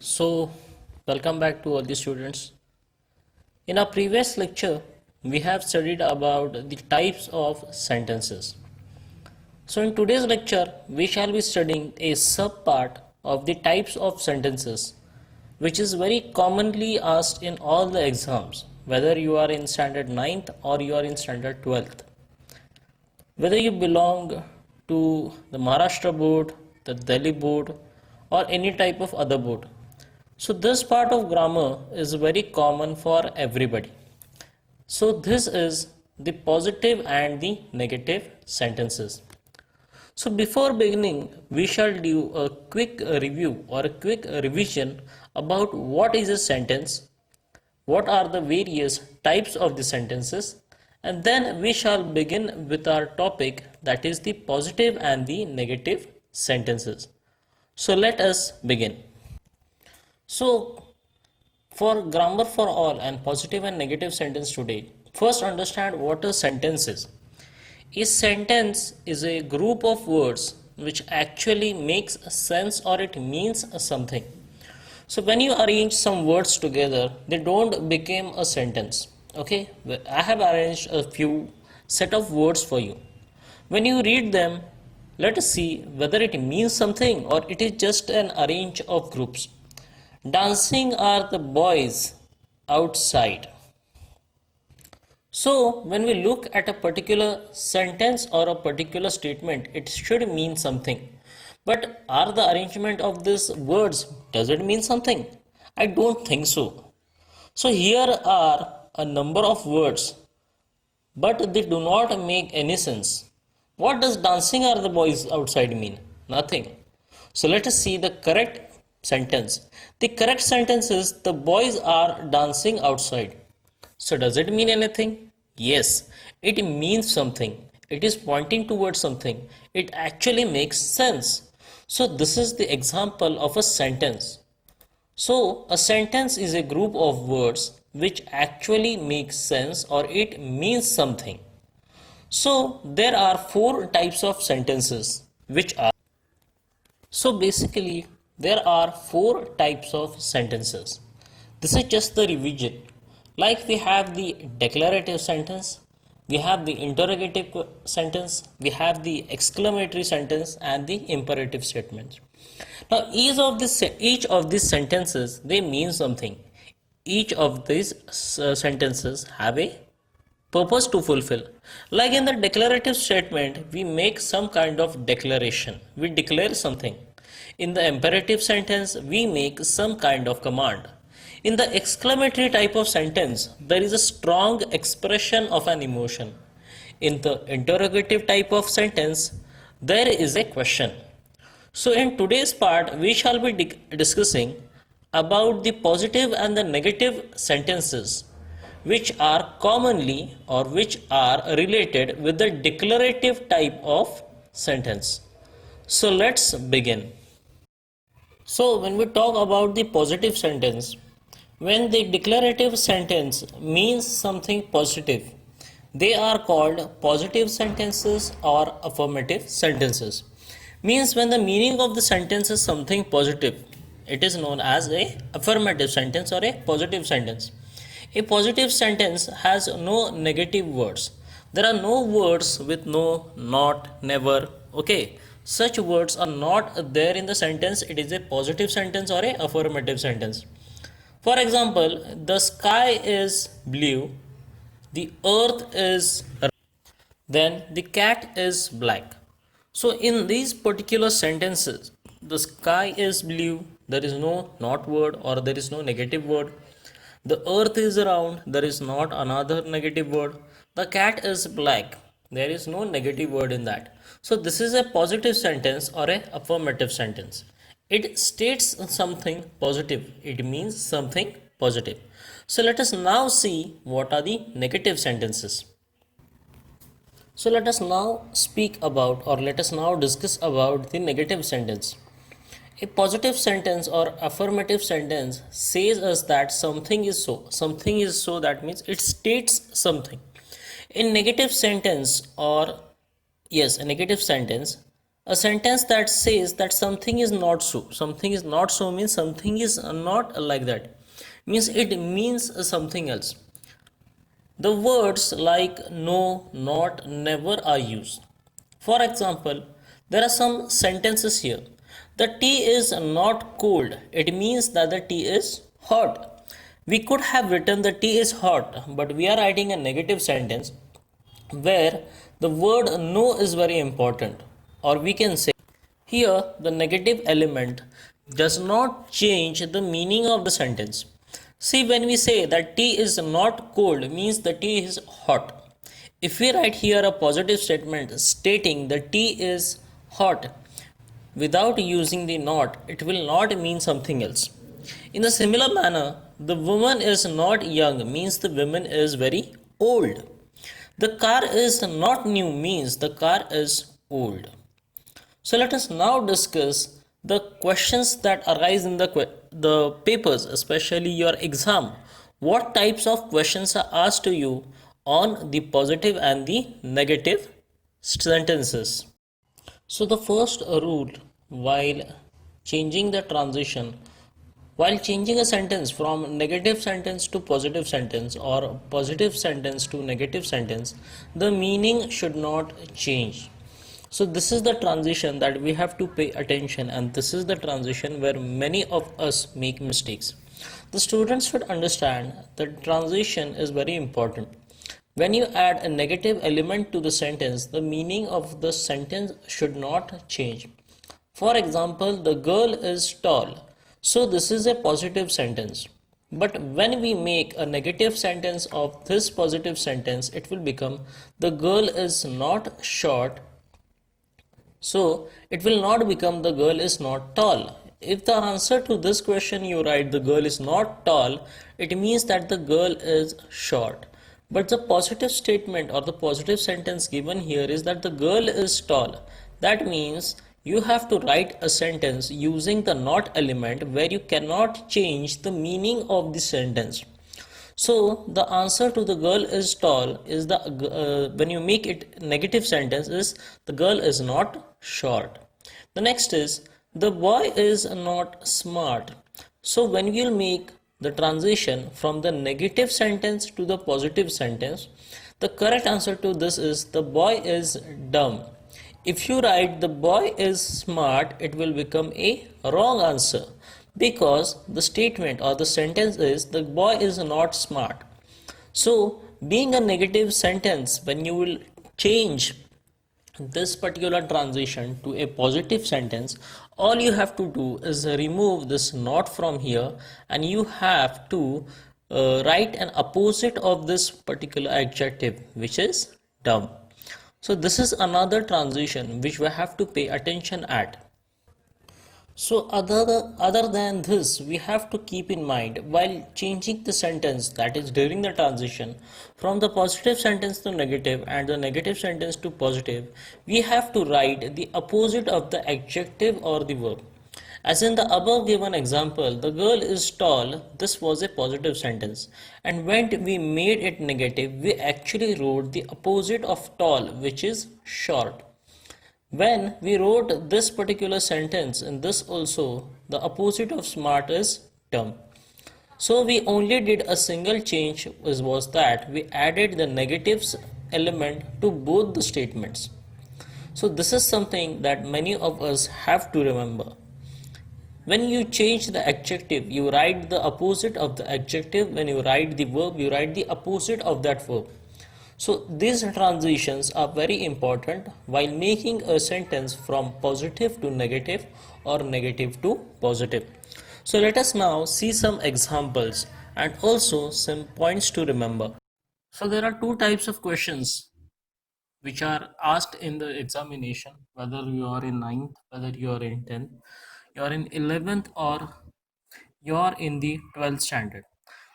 So, welcome back to all the students. In our previous lecture, we have studied about the types of sentences. So, in today's lecture, we shall be studying a subpart of the types of sentences, which is very commonly asked in all the exams, whether you are in standard 9th or you are in standard 12th. Whether you belong to the Maharashtra board, the Delhi board, or any type of other board. So this part of grammar is very common for everybody. So this is the positive and the negative sentences. So before beginning, we shall do a quick review or a quick revision about what is a sentence, what are the various types of the sentences, and then we shall begin with our topic, that is the positive and the negative sentences. So let us begin. So for grammar for all and positive and negative sentence today, first understand what a sentence is. A sentence is a group of words which actually makes sense or it means something. So when you arrange some words together, they don't become a sentence. Okay, I have arranged a few set of words for you. When you read them, let us see whether it means something or it is just an arrange of groups. Dancing are the boys outside. So, when we look at a particular sentence or a particular statement, it should mean something. But are the arrangement of these words, does it mean something? I don't think so. So, here are a number of words, but they do not make any sense. What does dancing are the boys outside mean? Nothing. So, let us see the correct sentence. The correct sentence is the boys are dancing outside. So does it mean anything? Yes, it means something. It is pointing towards something. It actually makes sense. So this is the example of a sentence. So a sentence is a group of words which actually make sense or it means something. So there are four types of sentences which are. So basically there are four types of sentences. This is just the revision. Like we have the declarative sentence, we have the interrogative sentence, we have the exclamatory sentence and the imperative statements. Now each of these sentences, they mean something. Each of these sentences have a purpose to fulfill. Like in the declarative statement, we make some kind of declaration. We declare something. In the imperative sentence, we make some kind of command. In the exclamatory type of sentence, there is a strong expression of an emotion. In the interrogative type of sentence, there is a question. So in today's part, we shall be discussing about the positive and the negative sentences which are commonly or which are related with the declarative type of sentence. So let's begin. So when we talk about the positive sentence, when the declarative sentence means something positive, they are called positive sentences or affirmative sentences. Means when the meaning of the sentence is something positive, it is known as a affirmative sentence or a positive sentence. A positive sentence has no negative words. There are no words with no, not, never. Okay, such words are not there in the sentence. It is a positive sentence or a affirmative sentence. For example, the sky is blue, the earth is red, then the cat is black. So in these particular sentences, the sky is blue, there is no not word or there is no negative word. The earth is round, there is not another negative word. The cat is black, there is no negative word in that. So this is a positive sentence or a affirmative sentence. It states something positive, it means something positive. So let us now see what are the negative sentences. So let us now speak about or let us now discuss about the negative sentence. A positive sentence or affirmative sentence says us that something is so. Something is so, that means it states something. In negative sentence or yes, a negative sentence, A sentence that says that something is not so. Something is not so means something is not like that. Means it means something else. The words like no, not, never are used. For example, there are some sentences here. The tea is not cold. It means that the tea is hot. We could have written the tea is hot, but we are writing a negative sentence where the word no is very important. Or we can say here the negative element does not change the meaning of the sentence. See, when we say that tea is not cold means the tea is hot. If we write here a positive statement stating the tea is hot without using the not, it will not mean something else. In a similar manner, the woman is not young means the woman is very old. The car is not new means the car is old. So let us now discuss the questions that arise in the papers, especially your exam. What types of questions are asked to you on the positive and the negative sentences? So the first rule while changing the transition, while changing a sentence from negative sentence to positive sentence or positive sentence to negative sentence, the meaning should not change. So this is the transition that we have to pay attention, and this is the transition where many of us make mistakes. The students should understand that transition is very important. When you add a negative element to the sentence, the meaning of the sentence should not change. For example, the girl is tall. So this is a positive sentence. But when we make a negative sentence of this positive sentence, it will become the girl is not short, so it will not become the girl is not tall. If the answer to this question you write the girl is not tall, it means that the girl is short. But the positive statement or the positive sentence given here is that the girl is tall. That means you have to write a sentence using the not element where you cannot change the meaning of the sentence. So the answer to the girl is tall is the when you make it negative sentence is the girl is not short. The next is the boy is not smart. So when we'll make the transition from the negative sentence to the positive sentence, the correct answer to this is the boy is dumb. If you write the boy is smart, it will become a wrong answer because the statement or the sentence is the boy is not smart. So, being a negative sentence, when you will change this particular transition to a positive sentence, all you have to do is remove this not from here and you have to write an opposite of this particular adjective, which is dumb. So this is another transition which we have to pay attention at. So other than this, we have to keep in mind while changing the sentence, that is during the transition from the positive sentence to negative and the negative sentence to positive, we have to write the opposite of the adjective or the verb. As in the above given example, the girl is tall, this was a positive sentence. And when we made it negative, we actually wrote the opposite of tall, which is short. When we wrote this particular sentence in this also, the opposite of smart is dumb. So we only did a single change was that we added the negatives element to both the statements. So this is something that many of us have to remember. When you change the adjective, you write the opposite of the adjective. When you write the verb, you write the opposite of that verb. So these transitions are very important while making a sentence from positive to negative or negative to positive. So let us now see some examples and also some points to remember. So there are two types of questions which are asked in the examination, whether you are in ninth, whether you are in 10th, you are in 11th, or you are in the 12th standard.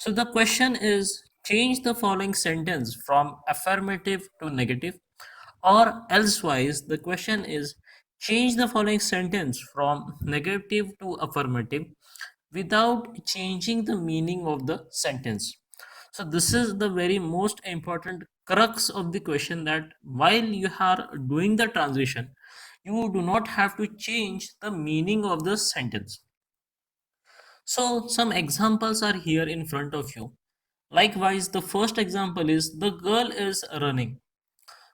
So the question is change the following sentence from affirmative to negative, or elsewise the question is change the following sentence from negative to affirmative without changing the meaning of the sentence. So this is the very most important crux of the question, that while you are doing the transition, You do not have to change the meaning of the sentence. So some examples are here in front of you. Likewise, the first example is the girl is running.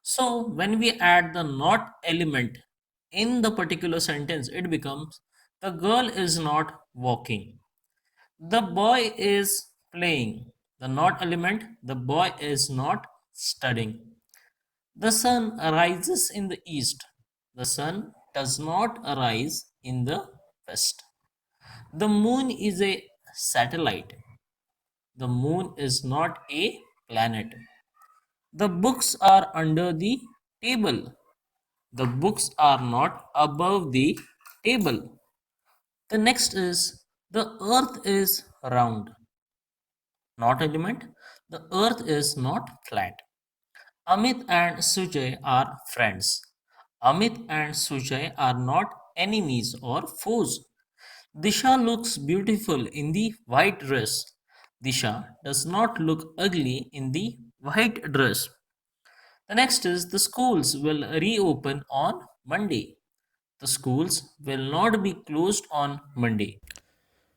So when we add the not element in the particular sentence, it becomes the girl is not walking. The boy is playing. The not element, the boy is not studying. The sun rises in the east. The sun does not arise in the west. The moon is a satellite. The moon is not a planet. The books are under the table. The books are not above the table. The next is the earth is round. Not element. The earth is not flat. Amit and Sujay are friends. Amit and Sujay are not enemies or foes. Disha looks beautiful in the white dress. Disha does not look ugly in the white dress. The next is the schools will reopen on Monday. The schools will not be closed on Monday.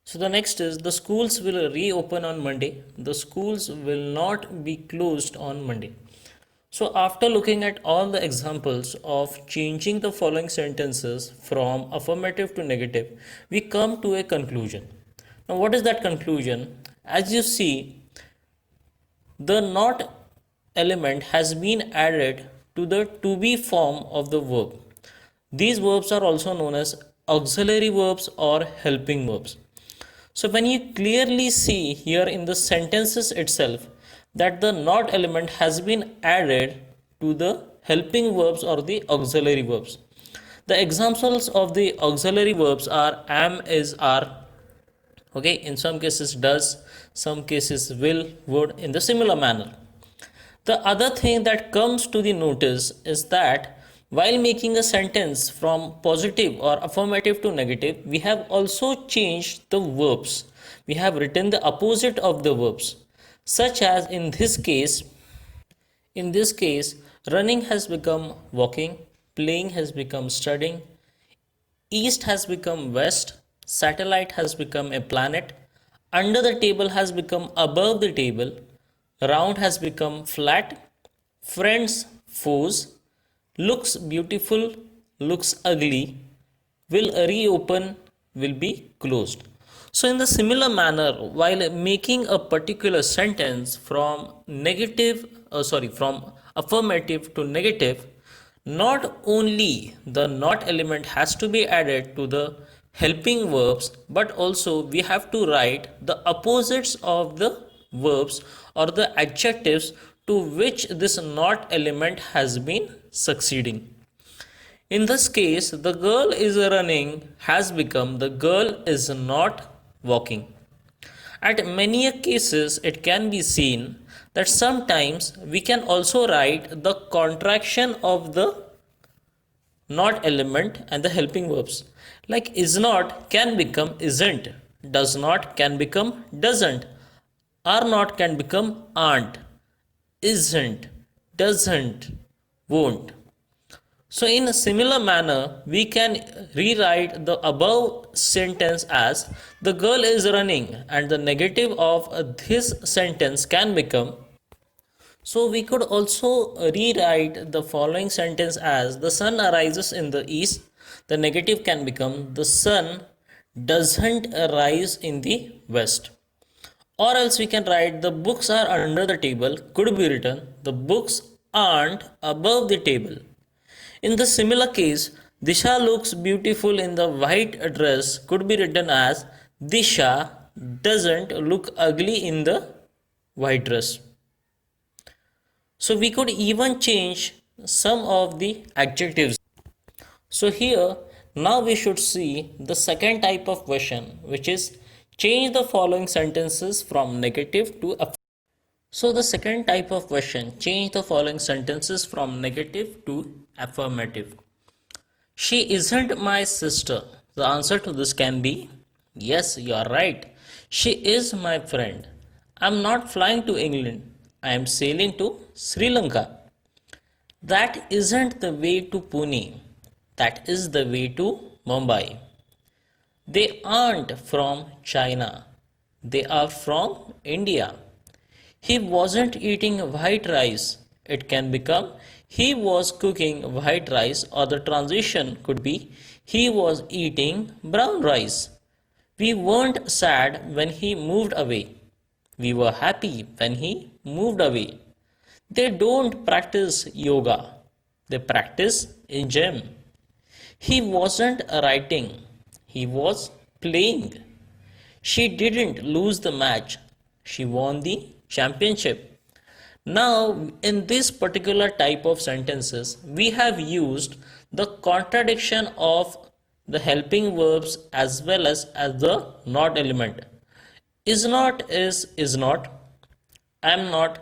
So the next is the schools will reopen on Monday. The schools will not be closed on Monday. So after looking at all the examples of changing the following sentences from affirmative to negative, we come to a conclusion. Now what is that conclusion? As you see, the not element has been added to the to be form of the verb. These verbs are also known as auxiliary verbs or helping verbs. So when you clearly see here in the sentences itself that the not element has been added to the helping verbs or the auxiliary verbs. The examples of the auxiliary verbs are am, is, are. Okay, in some cases does, some cases will, would, in the similar manner. The other thing that comes to the notice is that while making a sentence from positive or affirmative to negative, we have also changed the verbs. We have written the opposite of the verbs, such as in this case, running has become walking, playing has become studying, east has become west, satellite has become a planet, under the table has become above the table, round has become flat, friends, foes, looks beautiful, looks ugly, will reopen, will be closed. So, in the similar manner, while making a particular sentence from affirmative to negative, not only the not element has to be added to the helping verbs, but also we have to write the opposites of the verbs or the adjectives to which this not element has been succeeding. In this case, the girl is running has become the girl is not walking. At many cases, it can be seen that sometimes we can also write the contraction of the not element and the helping verbs. Like is not can become isn't, does not can become doesn't, are not can become aren't, isn't, doesn't, won't. So, in a similar manner, we can rewrite the above sentence as the girl is running, and the negative of this sentence can become. So, we could also rewrite the following sentence as the sun arises in the east. The negative can become the sun doesn't rise in the west. Or else we can write the books are under the table, could be written the books aren't above the table. In the similar case, Disha looks beautiful in the white dress could be written as Disha doesn't look ugly in the white dress. So we could even change some of the adjectives. So here now we should see the second type of question, which is change the following sentences from negative to affirmative. So the second type of question, change the following sentences from negative to affirmative. She isn't my sister. The answer to this can be yes, you are right. She is my friend. I'm not flying to England. I am sailing to Sri Lanka. That isn't the way to Pune. That is the way to Mumbai. They aren't from China. They are from India. He wasn't eating white rice. It can become he was cooking white rice, or the transition could be he was eating brown rice. We weren't sad when he moved away. We were happy when he moved away. They don't practice yoga. They practice in gym. He wasn't writing. He was playing. She didn't lose the match. She won the championship. Now, in this particular type of sentences, we have used the contradiction of the helping verbs as well as the not element. Is not, am not,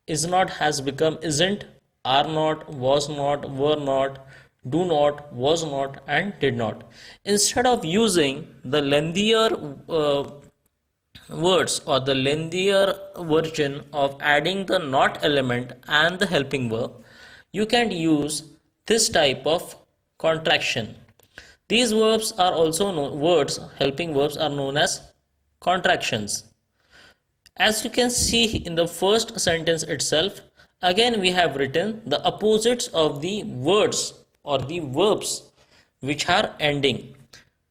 is not has become isn't, are not, was not, were not, do not, was not, and did not. Instead of using the lengthier words or the lengthier version of adding the not element and the helping verb, you can use this type of contraction. These verbs are also words, helping verbs are known as contractions. As you can see in the first sentence itself, again we have written the opposites of the words or the verbs which are ending.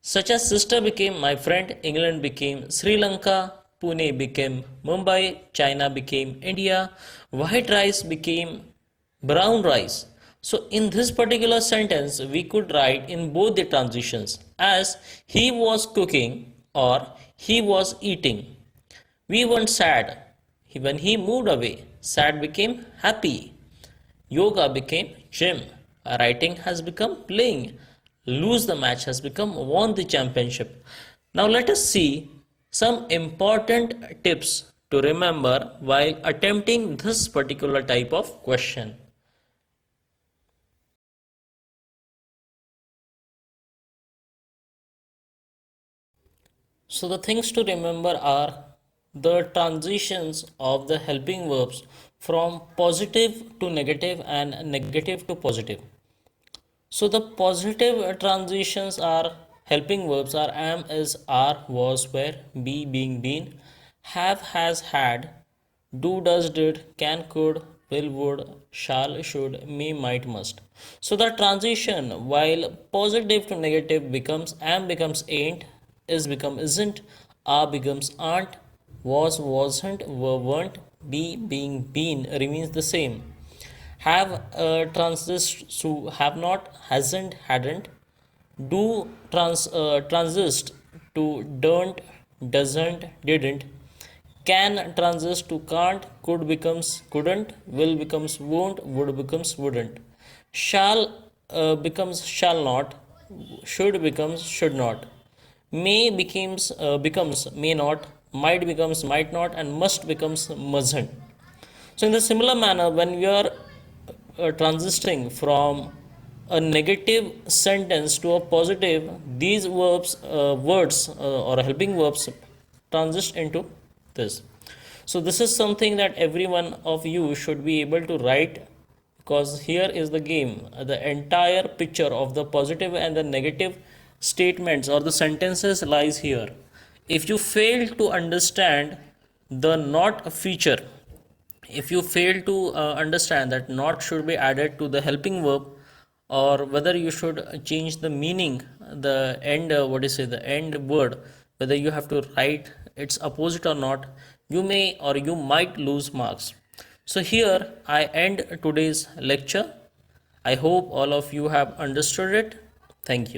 Such as sister became my friend, England became Sri Lanka, Pune became Mumbai, China became India, white rice became brown rice. So in this particular sentence, we could write in both the transitions as he was cooking or he was eating. We weren't sad. When he moved away, sad became happy. Yoga became gym. Writing has become playing. Lose the match has become won the championship. Now let us see some important tips to remember while attempting this particular type of question. So the things to remember are the transitions of the helping verbs from positive to negative and negative to positive. So the positive transitions are helping verbs are am, is, are, was, were, be, being, been, have, has, had, do, does, did, can, could, will, would, shall, should, may, might, must. So the transition while positive to negative becomes am becomes ain't, is become isn't, are becomes aren't, was wasn't, were weren't, be being been remains the same. Have transist to have not, hasn't, hadn't. Do transist to don't, doesn't, didn't. Can transist to can't, could becomes couldn't, will becomes won't, would becomes wouldn't. Shall becomes shall not, should becomes should not. May becomes may not, might becomes might not, and must becomes mustn't. So in the similar manner, when we are transitioning from a negative sentence to a positive, these words or helping verbs transit into this. So this is something that every one of you should be able to write, because here is the game. The entire picture of the positive and the negative statements or the sentences lies here. If you fail to understand the not feature, if you fail to understand that not should be added to the helping verb, or whether you should change the meaning, the end the end word, whether you have to write its opposite or not, you may or you might lose marks. So here I end today's lecture. I hope all of you have understood it. Thank you.